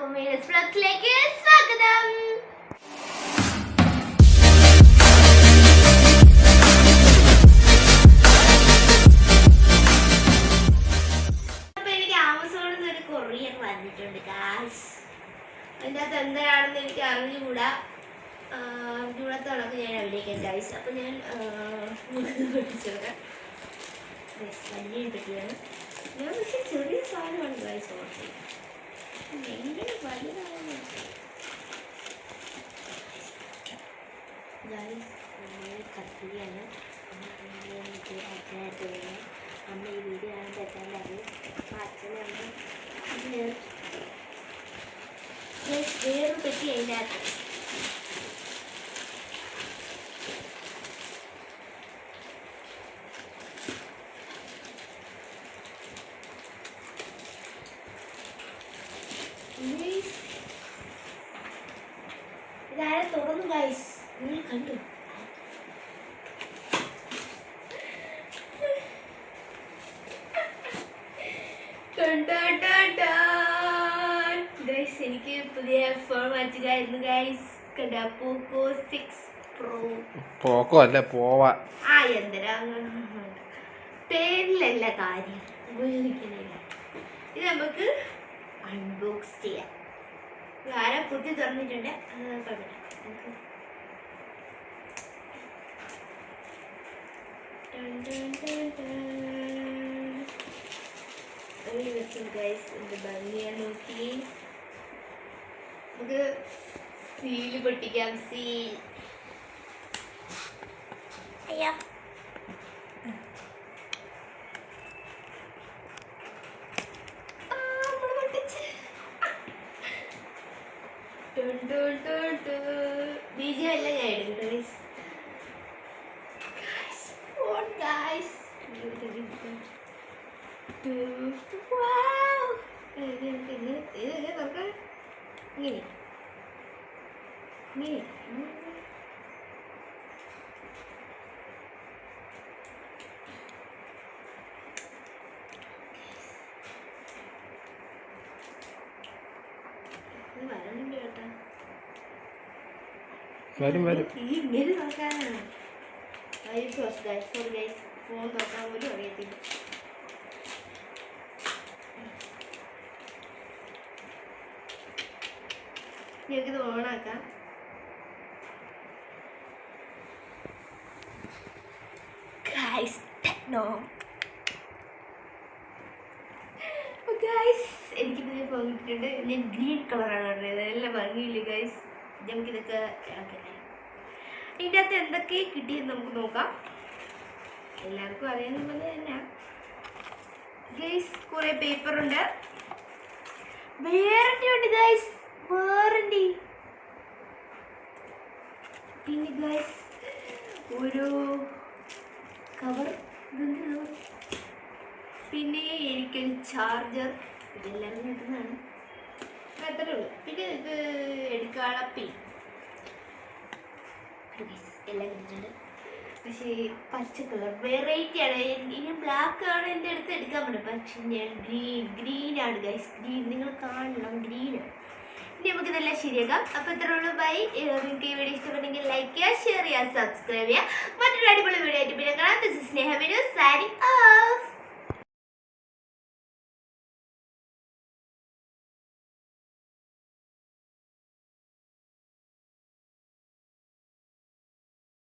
അപ്പോൾ മീനസ് വ്ലോഗ്സിലേക്ക് സ്വാഗതം. അപ്പോൾ എനിക്ക് ആമസോണിൽ നിന്ന് ഒരു കൊറിയർ വന്നിട്ടുണ്ട് ഗായ്സ്. അതിൻ്റെ അകത്ത് എന്താണെന്ന് എനിക്ക് അറിഞ്ഞുകൂടാ. അറിഞ്ഞൂടാത്തതൊക്കെ ഞാൻ അവിടേക്കാം ഗായ്സ്. അപ്പോൾ ഞാൻ പഠിച്ചോക്കാം. വലിയ പറ്റിയാണ് ഞാൻ, പക്ഷേ ചെറിയ സാധനമാണ് ഗായ്സ് ഓർഡർ ചെയ്തത്. ഭയങ്കര വലുതാണ് ഗായ്സ്. കത്തിരിയാണ് അച്ഛനായിട്ട് വരുന്നത്. അമ്മ ഈ വീഡിയോ ആണ് തെറ്റാൻ അറിയും. അപ്പോൾ അച്ഛനമ്മ വേറെ പറ്റി അതിൻ്റെ അകത്ത് ഇതാരെ തുറന്നു ഗൈസ്, നിങ്ങൾ കണ്ടു. ഗൈസ് എനിക്ക് പുതിയ ഫോൺ വാങ്ങിച്ചതായിരുന്നു ഗൈസ്. കണ്ട പോക്കോ 6 Pro. പോക്കോ അല്ല പോവാ. എന്തിനാ പേരിലല്ല കാര്യം, ഉപയോഗിക്കുന്നില്ല. ഇത് നമുക്ക് അൺബോക്സ് ചെയ്യാം. ആരെ പുതിയ തുറന്നിട്ടുണ്ട് എന്ത് ഭംഗിയാ നോക്കി. നമുക്ക് സീല് പൊട്ടിക്കാം. സീൽ അയ്യാ ബീജിയല്ല ഞാൻ എടുക്കട്ടെ ഫോൺ ഗൈസ്. ഇങ്ങനെ വരണ്ട കേട്ടാ. ഇങ്ങനെ നോക്കാനാണ് ഫോൺ നോക്കാൻ പോലും അറിയത്തില്ല. ഞങ്ങൾക്കിത് ഓണാക്കാം. എനിക്ക് പുതിയ ഫോൺ കിട്ടിയിട്ടുണ്ട്. ഞാൻ ഗ്രീൻ കളറാണ് പറഞ്ഞത്. നല്ല ഭംഗിയില്ല ഗൈസ്. നമുക്കിതൊക്കെ ഇളക്കട്ടെ. ഇതിൻ്റെ അകത്ത് എന്തൊക്കെ കിട്ടിയെന്ന് നമുക്ക് നോക്കാം. എല്ലാവർക്കും അറിയാവുന്നത് തന്നെ ഗൈസ്. കുറേ പേപ്പറുണ്ട്, വാറണ്ടി ഉണ്ട് ഗൈസ്, വാറണ്ടി. പിന്നെ ഗൈസ് ഒരു കവർ, പിന്നെ എനിക്കൊരു ചാർജർ. ഇതെല്ലാം കിട്ടുന്നതാണ്, അത്രേ ഉള്ളൂ. പിന്നെ ഇത് എടുക്കാനുള്ള പിൻ എല്ലാം കിട്ടിയിട്ടുണ്ട്. പക്ഷേ പച്ച കളർ വെറൈറ്റി ആണ്. ഇനി ബ്ലാക്ക് ആണ് എൻ്റെ അടുത്ത് എടുക്കാൻ പറ്റും. പക്ഷെ ഞാൻ ഗ്രീനാണ് ഗൈസ്. ഗ്രീൻ നിങ്ങൾ കാണണം, ഗ്രീനാണ്. ഇനി നമുക്ക് ഇതെല്ലാം ശരിയാക്കാം. അപ്പോൾ ഇത്രേ ഉള്ളൂ. ബൈ. നിങ്ങൾക്ക് ഈ വീഡിയോ ഇഷ്ടപ്പെട്ടെങ്കിൽ ലൈക്ക് ചെയ്യുക, ഷെയർ ചെയ്യുക, സബ്സ്ക്രൈബ് ചെയ്യുക. മറ്റൊരു അടിപൊളി വീഡിയോ ആയിട്ട് പിന്നെ കാണാം. This is Sneha video signing off.